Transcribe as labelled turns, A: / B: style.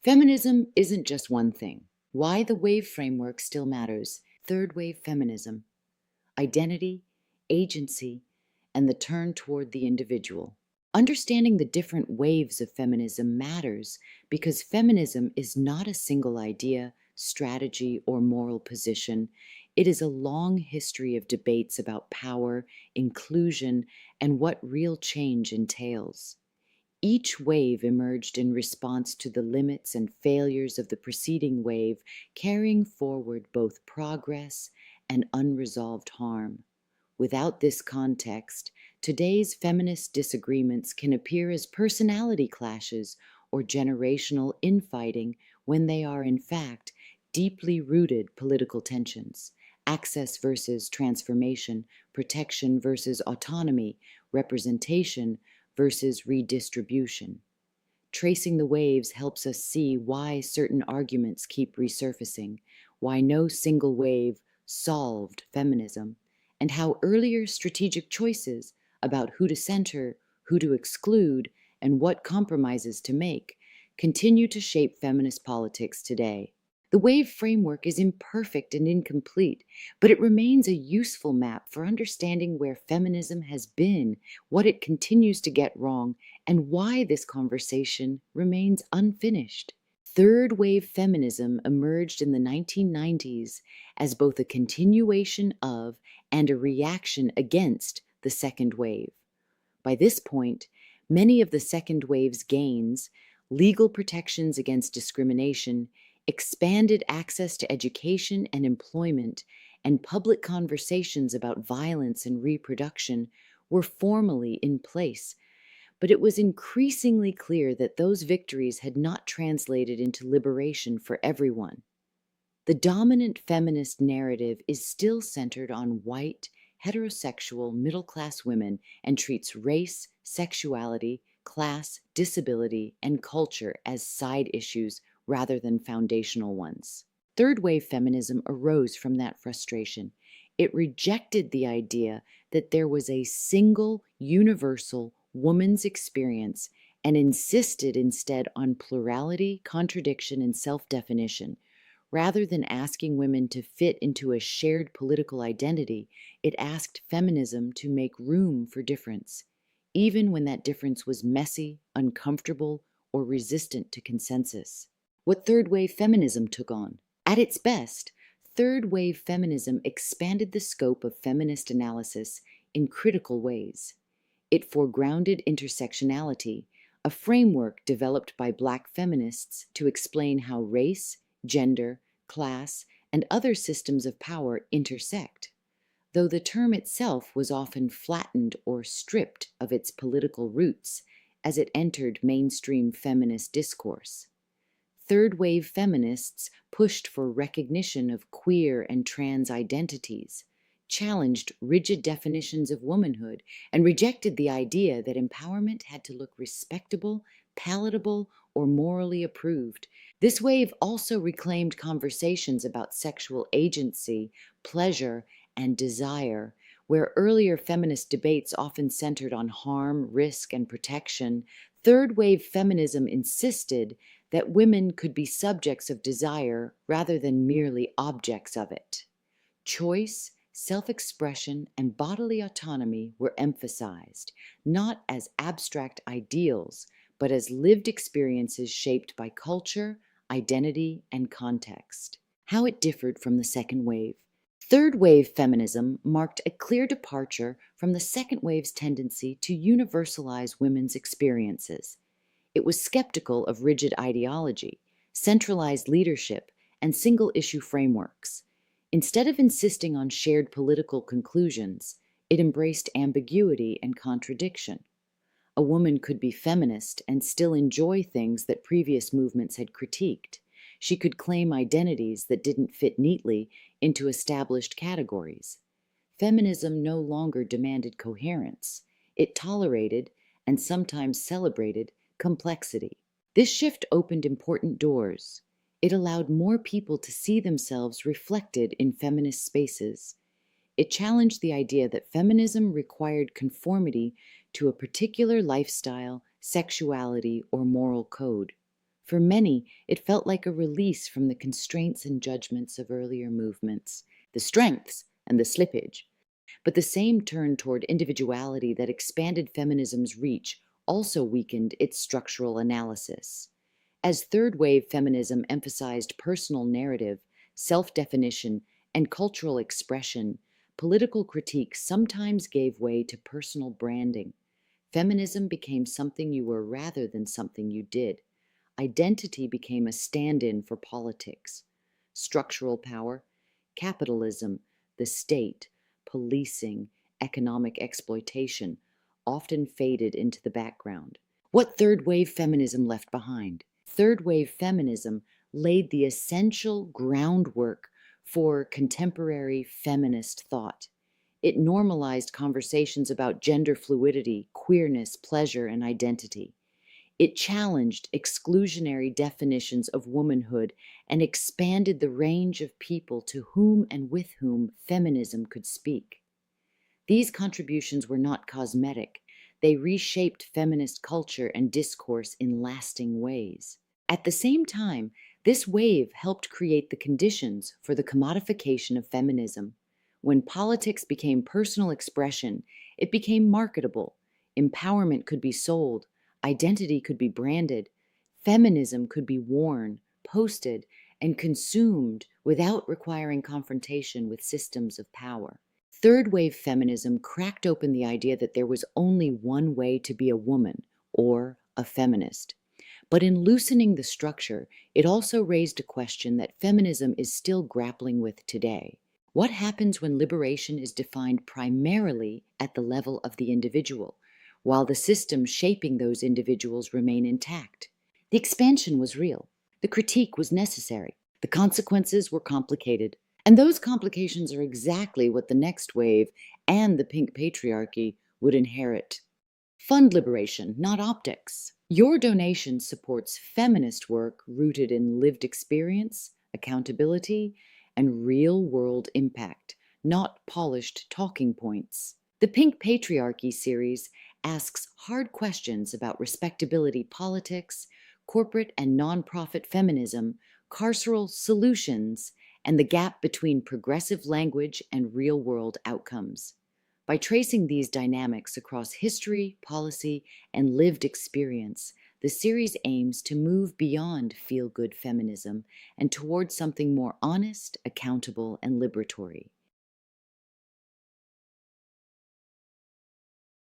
A: Feminism isn't just one thing. Why the wave framework still matters. Third wave feminism, identity, agency, and the turn toward the individual. Understanding the different waves of feminism matters because feminism is not a single idea, strategy, or moral position. It is a long history of debates about power, inclusion, and what real change entails. Each wave emerged in response to the limits and failures of the preceding wave, carrying forward both progress and unresolved harm. Without this context, today's feminist disagreements can appear as personality clashes or generational infighting when they are, in fact, deeply rooted political tensions. Access versus transformation, protection versus autonomy, representation versus redistribution. Tracing the waves helps us see why certain arguments keep resurfacing, why no single wave solved feminism, and how earlier strategic choices about who to center, who to exclude, and what compromises to make continue to shape feminist politics today. The wave framework is imperfect and incomplete, but it remains a useful map for understanding where feminism has been, what it continues to get wrong, and why this conversation remains unfinished. Third wave feminism emerged in the 1990s as both a continuation of and a reaction against the second wave. By this point, many of the second wave's gains, legal protections against discrimination, expanded access to education and employment, and public conversations about violence and reproduction were formally in place. But it was increasingly clear that those victories had not translated into liberation for everyone. The dominant feminist narrative is still centered on white, heterosexual, middle-class women and treats race, sexuality, class, disability, and culture as side issues rather than foundational ones. Third wave feminism arose from that frustration. It rejected the idea that there was a single, universal woman's experience and insisted instead on plurality, contradiction, and self-definition. Rather than asking women to fit into a shared political identity, it asked feminism to make room for difference, even when that difference was messy, uncomfortable, or resistant to consensus. What third wave feminism took on. At its best, third wave feminism expanded the scope of feminist analysis in critical ways. It foregrounded intersectionality, a framework developed by Black feminists to explain how race, gender, class, and other systems of power intersect, though the term itself was often flattened or stripped of its political roots as it entered mainstream feminist discourse. Third wave feminists pushed for recognition of queer and trans identities, challenged rigid definitions of womanhood, and rejected the idea that empowerment had to look respectable, palatable, or morally approved. This wave also reclaimed conversations about sexual agency, pleasure, and desire, where earlier feminist debates often centered on harm, risk, and protection. Third wave feminism insisted that women could be subjects of desire rather than merely objects of it. Choice, self-expression, and bodily autonomy were emphasized, not as abstract ideals, but as lived experiences shaped by culture, identity, and context. How it differed from the second wave. Third wave feminism marked a clear departure from the second wave's tendency to universalize women's experiences. It was skeptical of rigid ideology, centralized leadership, and single-issue frameworks. Instead of insisting on shared political conclusions, it embraced ambiguity and contradiction. A woman could be feminist and still enjoy things that previous movements had critiqued. She could claim identities that didn't fit neatly into established categories. Feminism no longer demanded coherence. It tolerated, and sometimes celebrated, complexity. This shift opened important doors. It allowed more people to see themselves reflected in feminist spaces. It challenged the idea that feminism required conformity to a particular lifestyle, sexuality, or moral code. For many, it felt like a release from the constraints and judgments of earlier movements, the strengths and the slippage. But the same turn toward individuality that expanded feminism's reach also weakened its structural analysis. As third wave feminism emphasized personal narrative, self definition, and cultural expression, political critique sometimes gave way to personal branding. Feminism became something you were rather than something you did. Identity became a stand in for politics. Structural power, capitalism, the state, policing, economic exploitation often faded into the background. What third wave feminism left behind? Third wave feminism laid the essential groundwork for contemporary feminist thought. It normalized conversations about gender fluidity, queerness, pleasure, and identity. It challenged exclusionary definitions of womanhood and expanded the range of people to whom and with whom feminism could speak. These contributions were not cosmetic. They reshaped feminist culture and discourse in lasting ways. At the same time, this wave helped create the conditions for the commodification of feminism. When politics became personal expression, it became marketable. Empowerment could be sold, identity could be branded, feminism could be worn, posted, and consumed without requiring confrontation with systems of power. Third wave feminism cracked open the idea that there was only one way to be a woman, or a feminist. But in loosening the structure, it also raised a question that feminism is still grappling with today. What happens when liberation is defined primarily at the level of the individual, while the systems shaping those individuals remain intact? The expansion was real. The critique was necessary. The consequences were complicated. And those complications are exactly what the next wave and the pink patriarchy would inherit. Fund liberation, not optics. Your donation supports feminist work rooted in lived experience, accountability, and real-world impact, not polished talking points. The Pink Patriarchy series asks hard questions about respectability politics, corporate and nonprofit feminism, carceral solutions, and the gap between progressive language and real-world outcomes. By tracing these dynamics across history, policy, and lived experience, the series aims to move beyond feel-good feminism and towards something more honest, accountable, and liberatory.